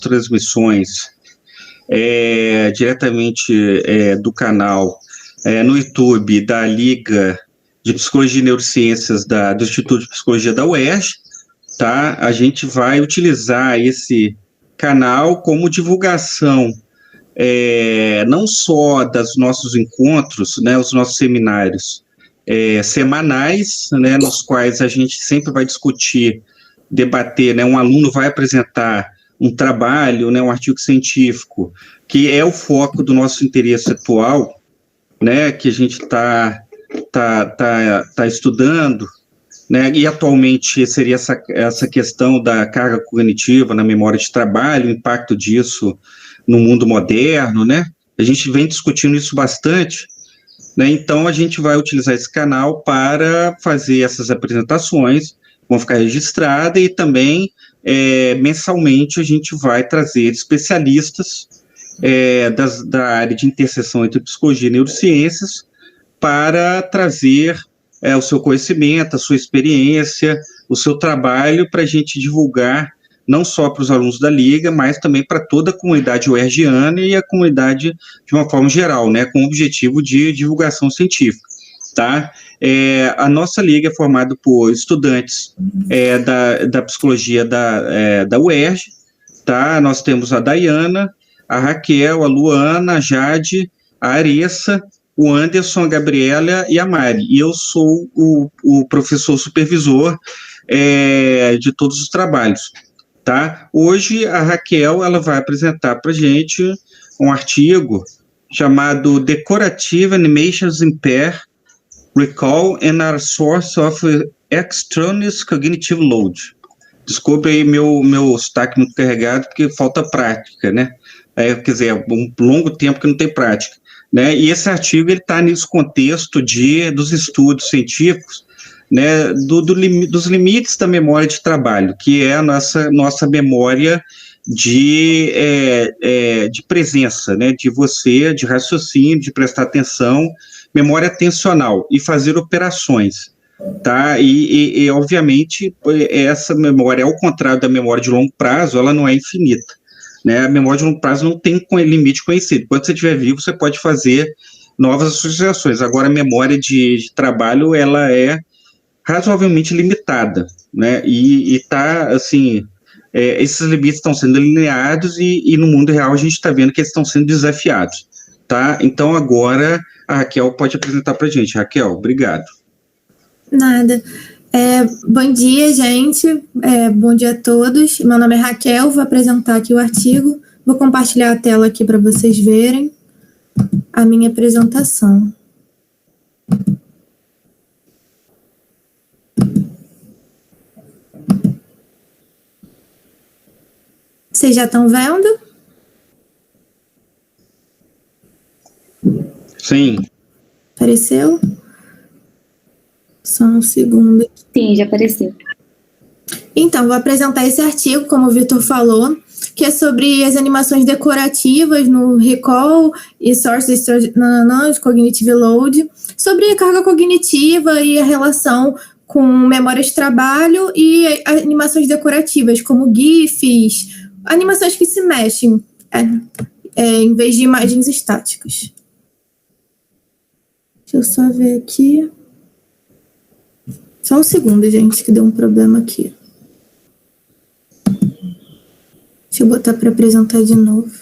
transmissões diretamente do canal no YouTube da Liga de Psicologia e Neurociências do Instituto de Psicologia da UERJ, tá? A gente vai utilizar esse canal como divulgação não só dos nossos encontros, né, os nossos seminários semanais, né, nos quais a gente sempre vai discutir, debater, né, um aluno vai apresentar um trabalho, né, um artigo científico, que é o foco do nosso interesse atual, né, que a gente está estudando, né, e atualmente seria essa questão da carga cognitiva na memória de trabalho, o impacto disso no mundo moderno, né? A gente vem discutindo isso bastante, né? Então a gente vai utilizar esse canal para fazer essas apresentações, vão ficar registradas, e também mensalmente a gente vai trazer especialistas da área de interseção entre psicologia e neurociências para trazer o seu conhecimento, a sua experiência, o seu trabalho, para a gente divulgar não só para os alunos da Liga, mas também para toda a comunidade uergiana e a comunidade de uma forma geral, né, com o objetivo de divulgação científica, tá? A nossa Liga é formada por estudantes da psicologia da UERJ, tá? Nós temos a Dayana, a Raquel, a Luana, a Jade, a Aressa, o Anderson, a Gabriela e a Mari. E eu sou o professor supervisor de todos os trabalhos. Tá? Hoje a Raquel ela vai apresentar para a gente um artigo chamado Decorative Animations Impair Recall and are Source of Extraneous Cognitive Load. Desculpe aí meu sotaque muito carregado, porque falta prática, né? Quer dizer, um longo tempo que não tem prática, né? E esse artigo está nesse contexto dos estudos científicos, né, dos limites da memória de trabalho, que é a nossa memória de presença, né, de raciocínio, de prestar atenção, memória atencional e fazer operações, tá? E obviamente, essa memória, ao contrário da memória de longo prazo, ela não é infinita, né? A memória de longo prazo não tem limite conhecido. Quando você estiver vivo, você pode fazer novas associações. Agora, a memória de trabalho, ela é razoavelmente limitada, né, e está, assim, esses limites estão sendo delineados e no mundo real a gente está vendo que eles estão sendo desafiados, tá? Então agora a Raquel pode apresentar para a gente. Raquel, obrigado. Nada. Bom dia, gente, bom dia a todos, meu nome é Raquel, vou apresentar aqui o artigo, vou compartilhar a tela aqui para vocês verem a minha apresentação. Vocês já estão vendo? Sim. Apareceu? Só um segundo. Sim, já apareceu. Então, vou apresentar esse artigo, como o Vitor falou, que é sobre as animações decorativas no recall e sources de cognitive load, sobre a carga cognitiva e a relação com memória de trabalho e animações decorativas, como GIFs, animações que se mexem, em vez de imagens estáticas. Deixa eu só ver aqui. Só um segundo, gente, que deu um problema aqui. Deixa eu botar para apresentar de novo.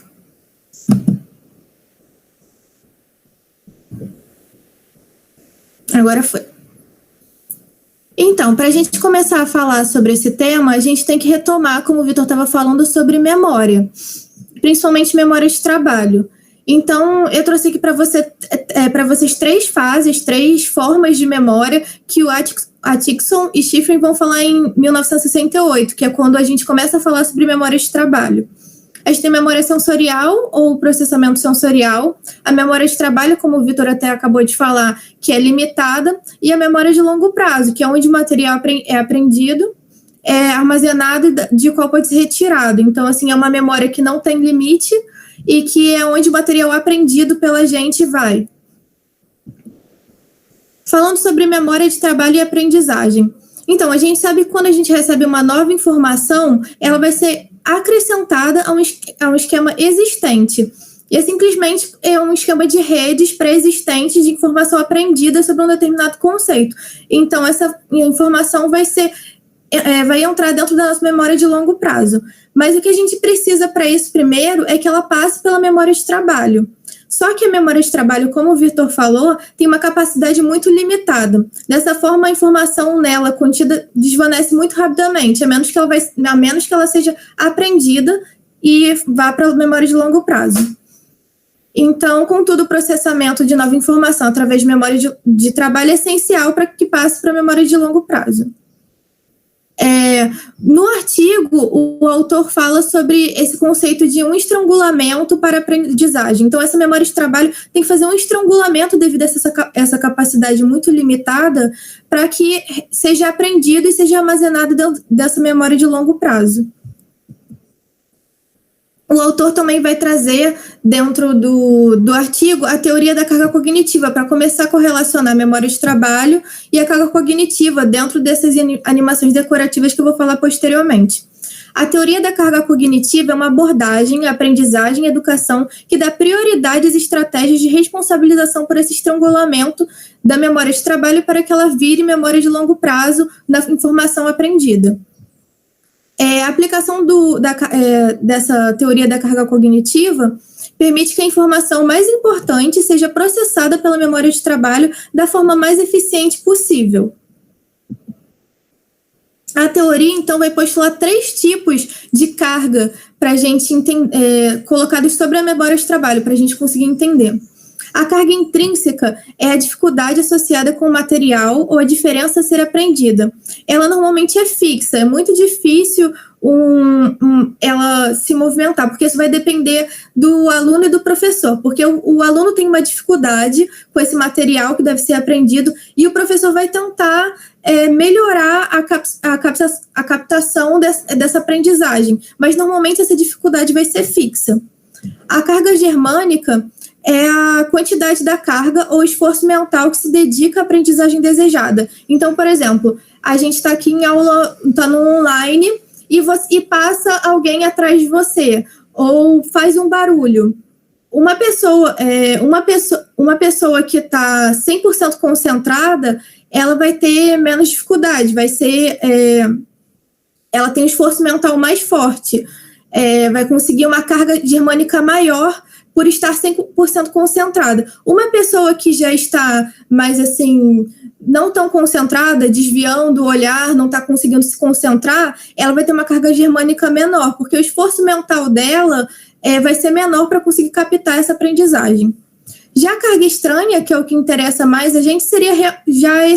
Agora foi. Então, para a gente começar a falar sobre esse tema, a gente tem que retomar, como o Vitor estava falando, sobre memória, principalmente memória de trabalho. Então, eu trouxe aqui para vocês três fases, três formas de memória que o Atkinson e Shiffrin vão falar em 1968, que é quando a gente começa a falar sobre memória de trabalho. A gente tem memória sensorial ou processamento sensorial, a memória de trabalho, como o Vitor até acabou de falar, que é limitada, e a memória de longo prazo, que é onde o material é aprendido, é armazenado e de qual pode ser retirado. Então, assim, é uma memória que não tem limite e que é onde o material aprendido pela gente vai. Falando sobre memória de trabalho e aprendizagem. Então, a gente sabe que quando a gente recebe uma nova informação, ela vai ser acrescentada a um esquema existente. E é simplesmente um esquema de redes pré-existentes de informação aprendida sobre um determinado conceito. Então, essa informação vai entrar dentro da nossa memória de longo prazo. Mas o que a gente precisa para isso primeiro é que ela passe pela memória de trabalho. Só que a memória de trabalho, como o Vitor falou, tem uma capacidade muito limitada. Dessa forma, a informação nela contida desvanece muito rapidamente, a menos que ela seja aprendida e vá para a memória de longo prazo. Então, contudo, o processamento de nova informação através de memória de trabalho é essencial para que passe para a memória de longo prazo. No artigo, o autor fala sobre esse conceito de um estrangulamento para aprendizagem. Então, essa memória de trabalho tem que fazer um estrangulamento devido a essa capacidade muito limitada para que seja aprendido e seja armazenado dentro dessa memória de longo prazo. O autor também vai trazer, dentro do artigo, a teoria da carga cognitiva, para começar a correlacionar a memória de trabalho e a carga cognitiva dentro dessas animações decorativas que eu vou falar posteriormente. A teoria da carga cognitiva é uma abordagem, aprendizagem e educação que dá prioridade às estratégias de responsabilização por esse estrangulamento da memória de trabalho para que ela vire memória de longo prazo na informação aprendida. A aplicação dessa teoria da carga cognitiva permite que a informação mais importante seja processada pela memória de trabalho da forma mais eficiente possível. A teoria, então, vai postular 3 tipos de carga para a gente colocados sobre a memória de trabalho, para a gente conseguir entender. A carga intrínseca é a dificuldade associada com o material ou a diferença a ser aprendida. Ela normalmente é fixa, é muito difícil ela se movimentar, porque isso vai depender do aluno e do professor, porque o aluno tem uma dificuldade com esse material que deve ser aprendido e o professor vai tentar melhorar a captação dessa aprendizagem, mas normalmente essa dificuldade vai ser fixa. A carga germânica é a quantidade da carga ou esforço mental que se dedica à aprendizagem desejada. Então, por exemplo, a gente está aqui em aula, está no online, e passa alguém atrás de você, ou faz um barulho. Uma pessoa que está 100% concentrada, ela vai ter menos dificuldade, ela tem um esforço mental mais forte, vai conseguir uma carga germânica maior por estar 100% concentrada. Uma pessoa que já está mais assim, não tão concentrada, desviando o olhar, não está conseguindo se concentrar, ela vai ter uma carga germânica menor, porque o esforço mental dela vai ser menor para conseguir captar essa aprendizagem. Já a carga estranha, que é o que interessa mais a gente, seria já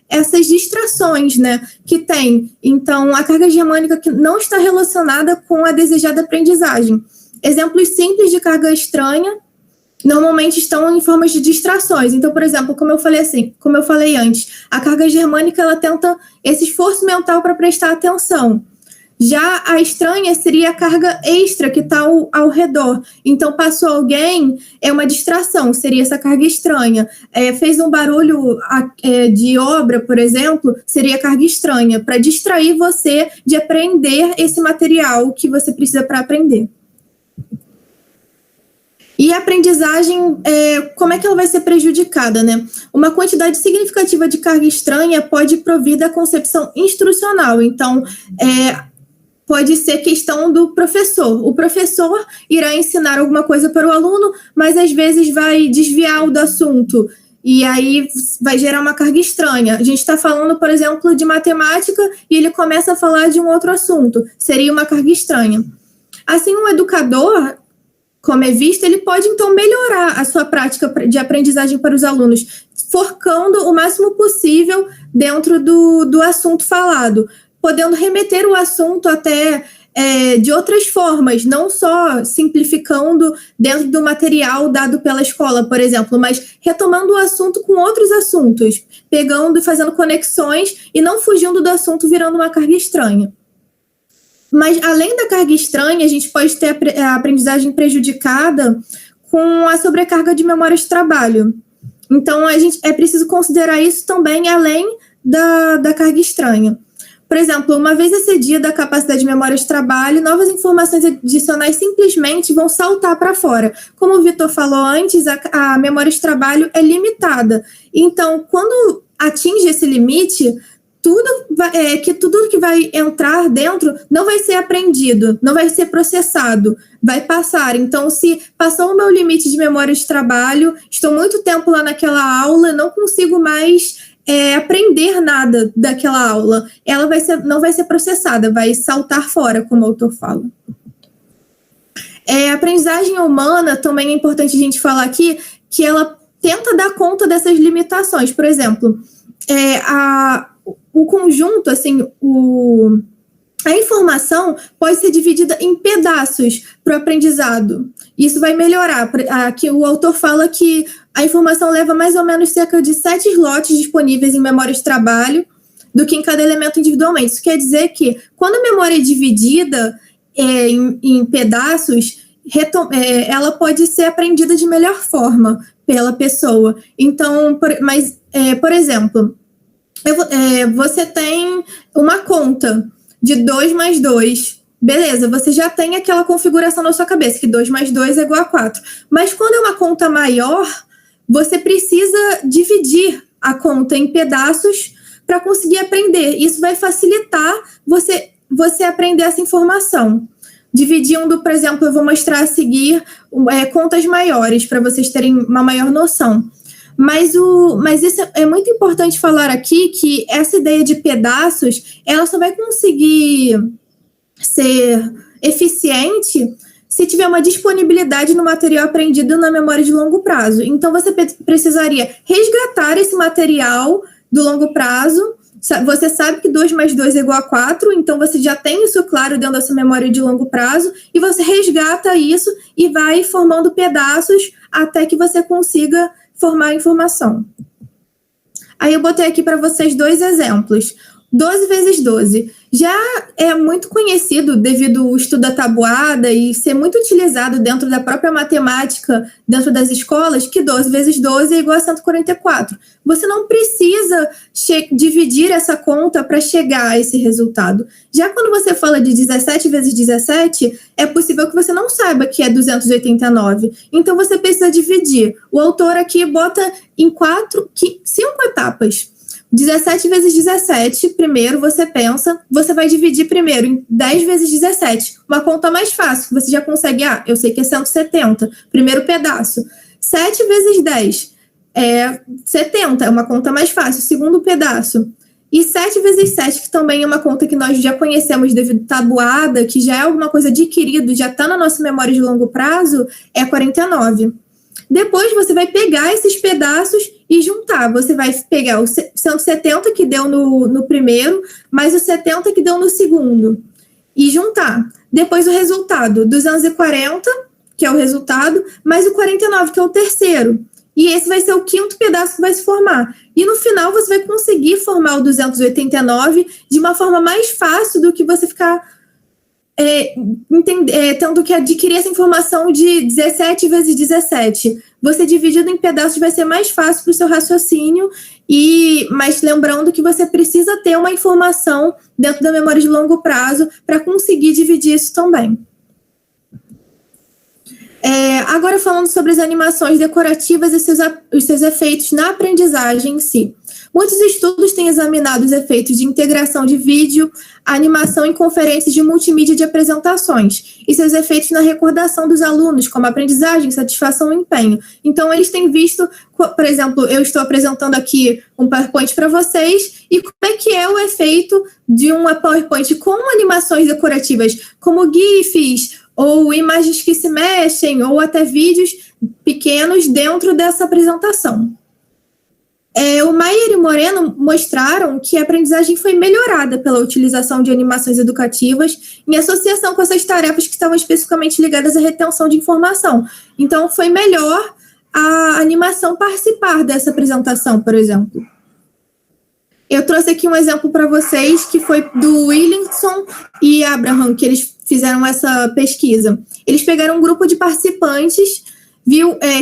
essas distrações, né, que tem. Então, a carga germânica que não está relacionada com a desejada aprendizagem. Exemplos simples de carga estranha normalmente estão em formas de distrações. Então, por exemplo, como eu falei antes, a carga germânica ela tenta esse esforço mental para prestar atenção. Já a estranha seria a carga extra que está ao redor. Então, passou alguém, é uma distração, seria essa carga estranha. Fez um barulho de obra, por exemplo, seria carga estranha, para distrair você de aprender esse material que você precisa para aprender. E a aprendizagem, como é que ela vai ser prejudicada, né? Uma quantidade significativa de carga estranha pode provir da concepção instrucional. Então, pode ser questão do professor. O professor irá ensinar alguma coisa para o aluno, mas às vezes vai desviar do assunto. E aí vai gerar uma carga estranha. A gente está falando, por exemplo, de matemática e ele começa a falar de um outro assunto. Seria uma carga estranha. Assim, um educador, como é visto, ele pode, então, melhorar a sua prática de aprendizagem para os alunos, focando o máximo possível dentro do assunto falado, podendo remeter o assunto até de outras formas, não só simplificando dentro do material dado pela escola, por exemplo, mas retomando o assunto com outros assuntos, pegando e fazendo conexões e não fugindo do assunto virando uma carga estranha. Mas, além da carga estranha, a gente pode ter a aprendizagem prejudicada com a sobrecarga de memória de trabalho. Então, é preciso considerar isso também, além da carga estranha. Por exemplo, uma vez excedida a capacidade de memória de trabalho, novas informações adicionais simplesmente vão saltar para fora. Como o Vitor falou antes, a memória de trabalho é limitada. Então, quando atinge esse limite, tudo que vai entrar dentro não vai ser aprendido, não vai ser processado, vai passar. Então, se passou o meu limite de memória de trabalho, estou muito tempo lá naquela aula, não consigo mais aprender nada daquela aula. Ela não vai ser processada, vai saltar fora, como o autor fala. A aprendizagem humana também é importante a gente falar aqui, que ela tenta dar conta dessas limitações. Por exemplo, o conjunto, assim, a informação pode ser dividida em pedaços para o aprendizado. Isso vai melhorar. Aqui o autor fala que a informação leva mais ou menos cerca de 7 slots disponíveis em memória de trabalho do que em cada elemento individualmente. Isso quer dizer que, quando a memória é dividida em pedaços, ela pode ser aprendida de melhor forma pela pessoa. Então, por exemplo, você tem uma conta de 2 mais 2. Beleza, você já tem aquela configuração na sua cabeça, que 2 mais 2 é igual a 4. Mas quando é uma conta maior, você precisa dividir a conta em pedaços para conseguir aprender. Isso vai facilitar você aprender essa informação. Dividindo, por exemplo, eu vou mostrar a seguir contas maiores, para vocês terem uma maior noção. Mas isso é muito importante falar aqui, que essa ideia de pedaços, ela só vai conseguir ser eficiente se tiver uma disponibilidade no material aprendido na memória de longo prazo. Então, você precisaria resgatar esse material do longo prazo. Você sabe que 2 mais 2 é igual a 4, então você já tem isso claro dentro dessa memória de longo prazo, e você resgata isso e vai formando pedaços até que você consiga formar a informação. Aí eu botei aqui para vocês 2 exemplos. 12 vezes 12. Já é muito conhecido devido ao estudo da tabuada e ser muito utilizado dentro da própria matemática, dentro das escolas, que 12 vezes 12 é igual a 144. Você não precisa dividir essa conta para chegar a esse resultado. Já quando você fala de 17 vezes 17, é possível que você não saiba que é 289. Então, você precisa dividir. O autor aqui bota em 5 etapas. 17 vezes 17, primeiro você vai dividir primeiro em 10 vezes 17, uma conta mais fácil, que você já consegue, eu sei que é 170, primeiro pedaço. 7 vezes 10 é 70, é uma conta mais fácil, segundo pedaço. E 7 vezes 7, que também é uma conta que nós já conhecemos devido à tabuada, que já é alguma coisa adquirido, já está na nossa memória de longo prazo, é 49. Depois você vai pegar esses pedaços e juntar. Você vai pegar o 170 que deu no primeiro, mais o 70 que deu no segundo, e juntar. Depois o resultado, 240, que é o resultado, mais o 49, que é o terceiro. E esse vai ser o 5º pedaço que vai se formar. E no final você vai conseguir formar o 289 de uma forma mais fácil do que você ficar tendo que adquirir essa informação de 17 vezes 17. Você dividido em pedaços vai ser mais fácil para o seu raciocínio, mas lembrando que você precisa ter uma informação dentro da memória de longo prazo para conseguir dividir isso também. Agora falando sobre as animações decorativas e os seus efeitos na aprendizagem em si. Muitos estudos têm examinado os efeitos de integração de vídeo, animação em conferências de multimídia de apresentações e seus efeitos na recordação dos alunos, como aprendizagem, satisfação e empenho. Então, eles têm visto, por exemplo, eu estou apresentando aqui um PowerPoint para vocês, e como é que é o efeito de uma PowerPoint com animações decorativas, como GIFs, ou imagens que se mexem, ou até vídeos pequenos dentro dessa apresentação. O Maier e Moreno mostraram que a aprendizagem foi melhorada pela utilização de animações educativas em associação com essas tarefas que estavam especificamente ligadas à retenção de informação. Então, foi melhor a animação participar dessa apresentação, por exemplo. Eu trouxe aqui um exemplo para vocês, que foi do Williamson e Abraham, que eles fizeram essa pesquisa. Eles pegaram um grupo de participantes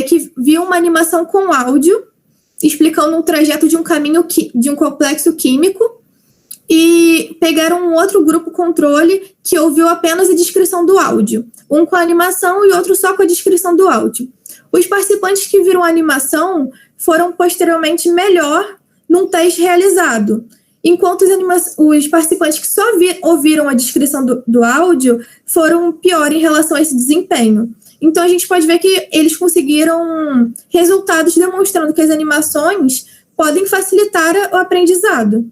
que viu uma animação com áudio, explicando um trajeto de um caminho de um complexo químico, e pegaram um outro grupo controle que ouviu apenas a descrição do áudio, um com a animação e outro só com a descrição do áudio. Os participantes que viram a animação foram posteriormente melhor num teste realizado, enquanto os participantes que só ouviram a descrição do áudio foram pior em relação a esse desempenho. Então, a gente pode ver que eles conseguiram resultados demonstrando que as animações podem facilitar o aprendizado.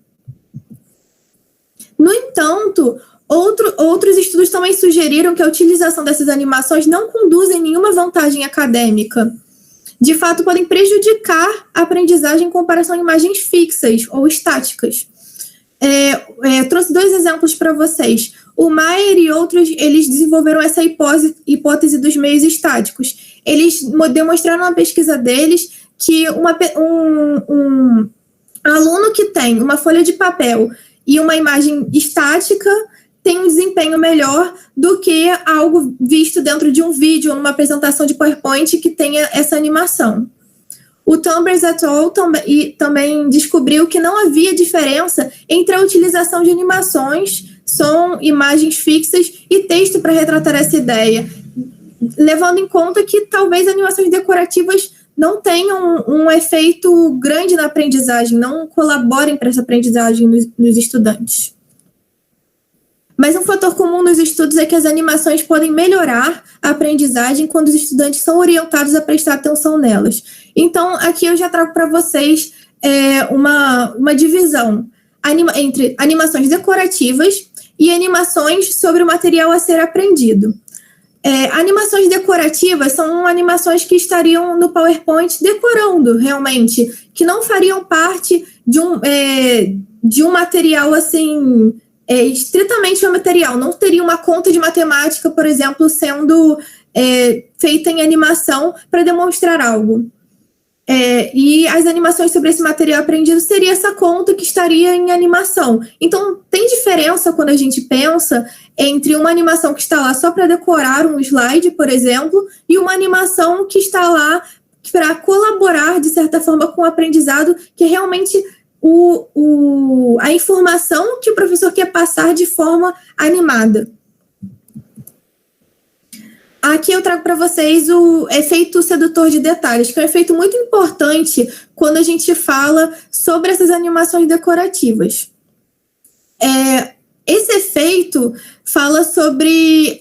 No entanto, outros estudos também sugeriram que a utilização dessas animações não conduzem nenhuma vantagem acadêmica. De fato, podem prejudicar a aprendizagem em comparação a imagens fixas ou estáticas. Trouxe 2 exemplos para vocês. O Maier e outros, eles desenvolveram essa hipótese dos meios estáticos. Eles demonstraram na pesquisa deles que um aluno que tem uma folha de papel e uma imagem estática tem um desempenho melhor do que algo visto dentro de um vídeo ou numa apresentação de PowerPoint que tenha essa animação. O Tambers et al. Também descobriu que não havia diferença entre a utilização de animações, som, imagens fixas e texto para retratar essa ideia, levando em conta que talvez animações decorativas não tenham um efeito grande na aprendizagem, não colaborem para essa aprendizagem nos estudantes. Mas um fator comum nos estudos é que as animações podem melhorar a aprendizagem quando os estudantes são orientados a prestar atenção nelas. Então, aqui eu já trago para vocês uma divisão entre animações decorativas e animações sobre o material a ser aprendido. Animações decorativas são animações que estariam no PowerPoint decorando, realmente, que não fariam parte de um material, assim, estritamente um material. Não teria uma conta de matemática, por exemplo, sendo feita em animação para demonstrar algo. E as animações sobre esse material aprendido seria essa conta que estaria em animação. Então, tem diferença quando a gente pensa entre uma animação que está lá só para decorar um slide, por exemplo, e uma animação que está lá para colaborar, de certa forma, com o aprendizado, que é realmente a informação que o professor quer passar de forma animada. Aqui eu trago para vocês o efeito sedutor de detalhes, que é um efeito muito importante quando a gente fala sobre essas animações decorativas. Esse efeito fala sobre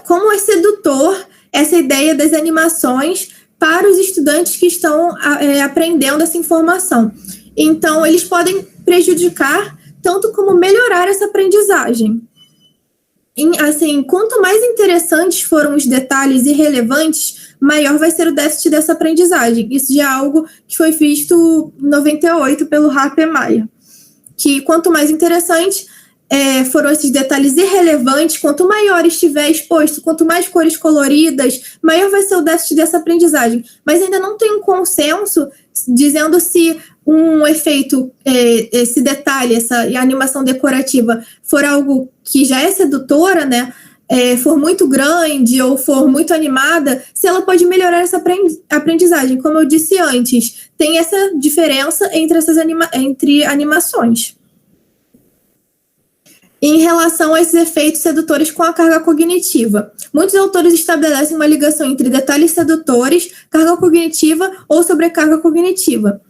como é sedutor essa ideia das animações para os estudantes que estão aprendendo essa informação. Então, eles podem prejudicar tanto como melhorar essa aprendizagem. Assim, quanto mais interessantes foram os detalhes e relevantes, maior vai ser o déficit dessa aprendizagem. Isso já é algo que foi visto em 98 pelo Harper e Meyer. Que quanto mais interessante foram esses detalhes irrelevantes, quanto maior estiver exposto, quanto mais cores coloridas, maior vai ser o déficit dessa aprendizagem. Mas ainda não tem um consenso dizendo se um efeito, esse detalhe, essa animação decorativa, for algo que já é sedutora, né? For muito grande ou for muito animada, se ela pode melhorar essa aprendizagem. Como eu disse antes, tem essa diferença entre animações. Em relação a esses efeitos sedutores com a carga cognitiva, muitos autores estabelecem uma ligação entre detalhes sedutores, carga cognitiva ou sobrecarga cognitiva.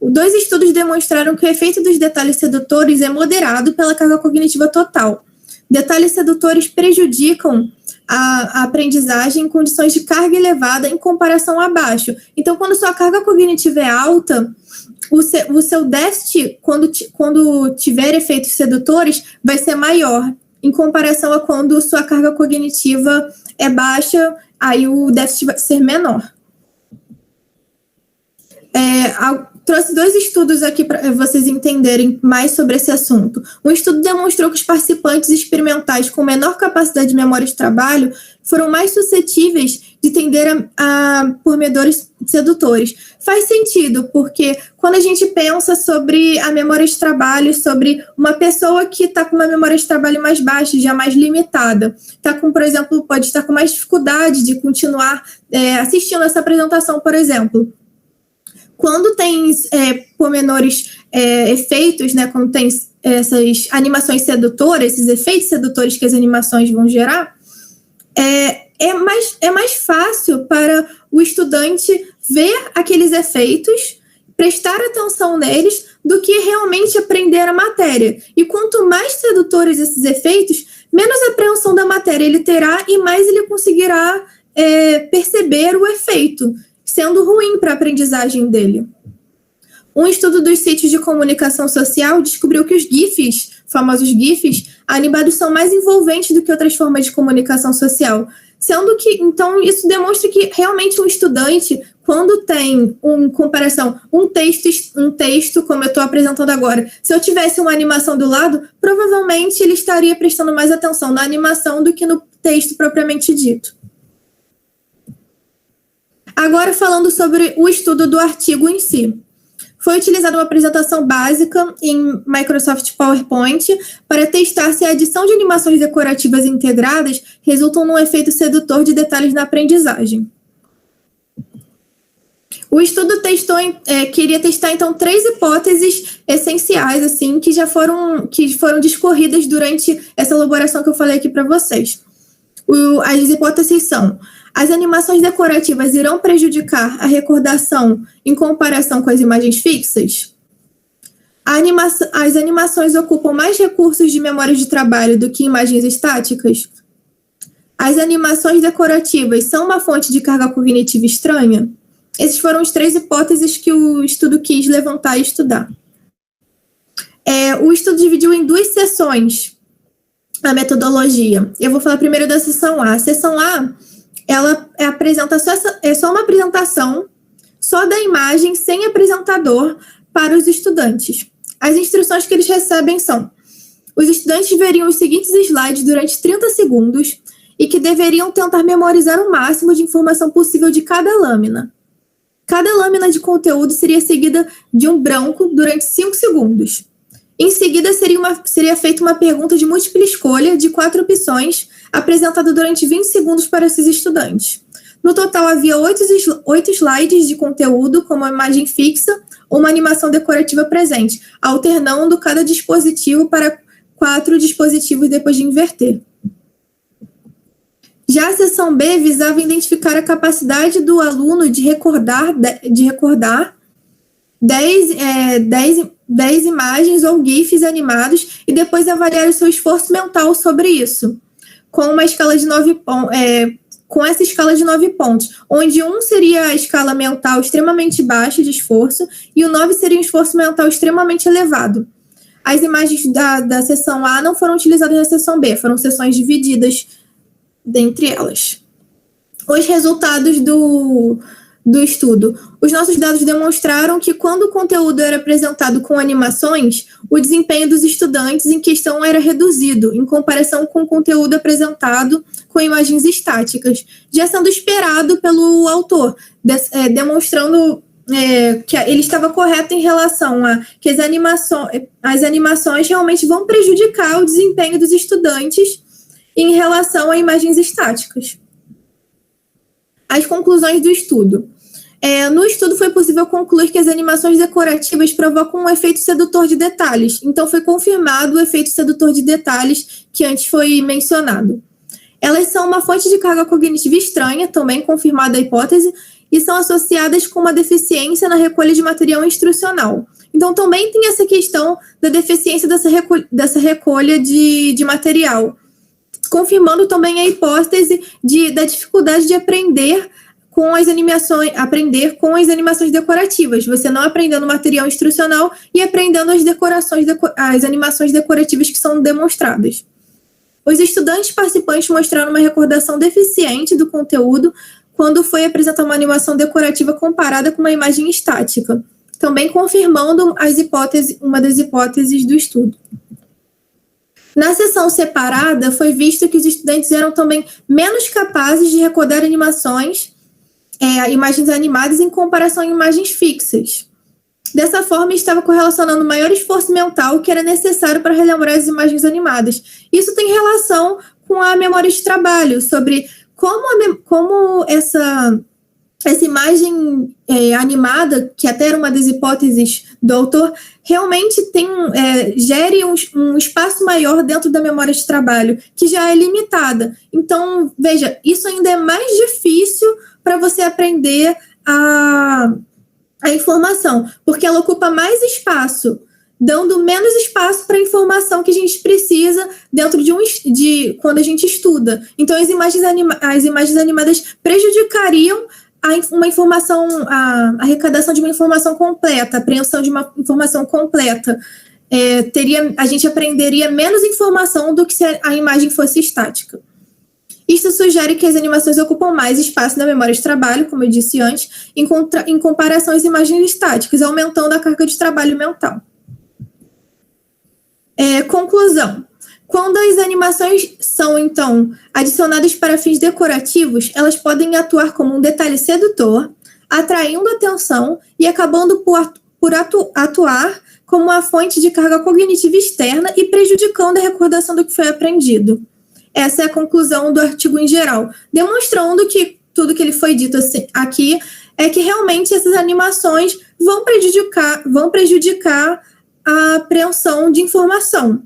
2 estudos demonstraram que o efeito dos detalhes sedutores é moderado pela carga cognitiva total. Detalhes sedutores prejudicam a aprendizagem em condições de carga elevada em comparação a baixo. Então, quando sua carga cognitiva é alta, o seu déficit, quando tiver efeitos sedutores, vai ser maior, em comparação a quando sua carga cognitiva é baixa, aí o déficit vai ser menor. Trouxe 2 estudos aqui para vocês entenderem mais sobre esse assunto. Um estudo demonstrou que os participantes experimentais com menor capacidade de memória de trabalho foram mais suscetíveis de tender a pormenores sedutores. Faz sentido, porque quando a gente pensa sobre a memória de trabalho, sobre uma pessoa que está com uma memória de trabalho mais baixa, já mais limitada, por exemplo, pode estar com mais dificuldade de continuar assistindo essa apresentação, por exemplo. Quando tem pormenores efeitos, né, quando tem essas animações sedutoras, esses efeitos sedutores que as animações vão gerar, é mais fácil para o estudante ver aqueles efeitos, prestar atenção neles, do que realmente aprender a matéria. E quanto mais sedutores esses efeitos, menos apreensão da matéria ele terá e mais ele conseguirá perceber o efeito, sendo ruim para a aprendizagem dele. Um estudo dos sítios de comunicação social descobriu que os GIFs, famosos GIFs, animados são mais envolventes do que outras formas de comunicação social. Sendo que, então, isso demonstra que realmente um estudante, quando tem um texto, como eu estou apresentando agora, se eu tivesse uma animação do lado, provavelmente ele estaria prestando mais atenção na animação do que no texto propriamente dito. Agora, falando sobre o estudo do artigo em si. Foi utilizada uma apresentação básica em Microsoft PowerPoint para testar se a adição de animações decorativas integradas resultam num efeito sedutor de detalhes na aprendizagem. O estudo queria testar, então, 3 hipóteses essenciais, assim, que foram discorridas durante essa elaboração que eu falei aqui para vocês. As hipóteses são: as animações decorativas irão prejudicar a recordação em comparação com as imagens fixas? As animações ocupam mais recursos de memória de trabalho do que imagens estáticas? As animações decorativas são uma fonte de carga cognitiva estranha? Essas foram as 3 hipóteses que o estudo quis levantar e estudar. O estudo dividiu em 2 sessões a metodologia. Eu vou falar primeiro da sessão A. A sessão A, ela é só uma apresentação, só da imagem, sem apresentador, para os estudantes. As instruções que eles recebem são: os estudantes veriam os seguintes slides durante 30 segundos e que deveriam tentar memorizar o máximo de informação possível de cada lâmina. Cada lâmina de conteúdo seria seguida de um branco durante 5 segundos. Em seguida, seria feita uma pergunta de múltipla escolha de 4 opções, apresentada durante 20 segundos para esses estudantes. No total, havia 8 slides de conteúdo, com uma imagem fixa ou uma animação decorativa presente, alternando cada dispositivo para 4 dispositivos depois de inverter. Já a seção B visava identificar a capacidade do aluno de recordar 10 imagens ou GIFs animados e depois avaliar o seu esforço mental sobre isso, com uma escala de 9 pontos, com essa escala de 9 pontos, onde 1 seria a escala mental extremamente baixa de esforço e o 9 seria um esforço mental extremamente elevado. As imagens da seção A não foram utilizadas na seção B, foram sessões divididas dentre elas. Os resultados do estudo. Os nossos dados demonstraram que quando o conteúdo era apresentado com animações, o desempenho dos estudantes em questão era reduzido, em comparação com o conteúdo apresentado com imagens estáticas, já sendo esperado pelo autor, demonstrando que ele estava correto em relação a que as animações realmente vão prejudicar o desempenho dos estudantes em relação a imagens estáticas. As conclusões do estudo. No estudo foi possível concluir que as animações decorativas provocam um efeito sedutor de detalhes. Então, foi confirmado o efeito sedutor de detalhes que antes foi mencionado. Elas são uma fonte de carga cognitiva estranha, também confirmada a hipótese, e são associadas com uma deficiência na recolha de material instrucional. Então, também tem essa questão da deficiência dessa recolha de material, confirmando também a hipótese da dificuldade de aprender com as animações decorativas. Você não aprendendo material instrucional e aprendendo as animações decorativas que são demonstradas. Os estudantes participantes mostraram uma recordação deficiente do conteúdo quando foi apresentar uma animação decorativa comparada com uma imagem estática, também confirmando uma das hipóteses do estudo. Na sessão separada, foi visto que os estudantes eram também menos capazes de recordar imagens animadas em comparação a imagens fixas. Dessa forma, estava correlacionando o maior esforço mental que era necessário para relembrar as imagens animadas. Isso tem relação com a memória de trabalho, sobre como essa imagem animada, que até era uma das hipóteses do autor, realmente gere um espaço maior dentro da memória de trabalho, que já é limitada. Então, veja, isso ainda é mais difícil para você aprender a informação, porque ela ocupa mais espaço, dando menos espaço para a informação que a gente precisa dentro de quando a gente estuda. Então, as imagens animadas prejudicariam uma informação, a arrecadação de uma informação completa, a apreensão de uma informação completa. A gente aprenderia menos informação do que se a imagem fosse estática. Isso sugere que as animações ocupam mais espaço na memória de trabalho, como eu disse antes, em comparação às imagens estáticas, aumentando a carga de trabalho mental. Conclusão. Quando as animações são, então, adicionadas para fins decorativos, elas podem atuar como um detalhe sedutor, atraindo atenção e acabando por atuar como uma fonte de carga cognitiva externa e prejudicando a recordação do que foi aprendido. Essa é a conclusão do artigo em geral, demonstrando que tudo que ele foi dito aqui é que realmente essas animações vão prejudicar a apreensão de informação.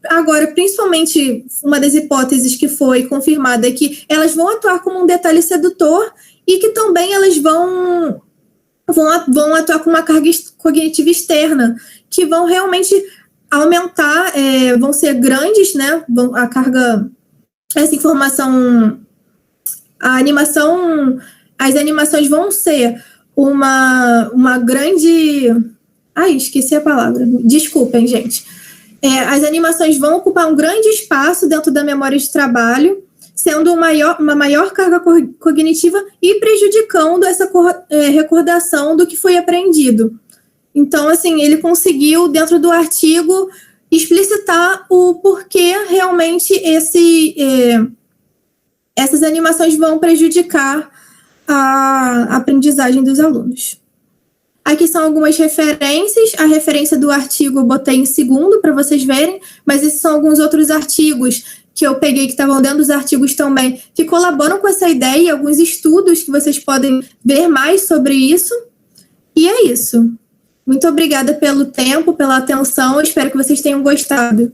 Agora, principalmente, uma das hipóteses que foi confirmada é que elas vão atuar como um detalhe sedutor e que também elas vão atuar com uma carga cognitiva externa, que vão realmente aumentar, vão ser grandes, né? Essa informação, as animações vão ser uma grande... Ai, esqueci a palavra. Desculpem, gente. As animações vão ocupar um grande espaço dentro da memória de trabalho, sendo uma maior carga cognitiva e prejudicando essa recordação do que foi aprendido. Então, assim, ele conseguiu, dentro do artigo, explicitar o porquê realmente essas animações vão prejudicar a aprendizagem dos alunos. Aqui são algumas referências. A referência do artigo eu botei em segundo para vocês verem, mas esses são alguns outros artigos que eu peguei, que estavam dentro dos artigos também, que colaboram com essa ideia, e alguns estudos que vocês podem ver mais sobre isso. E é isso. Muito obrigada pelo tempo, pela atenção. Espero que vocês tenham gostado.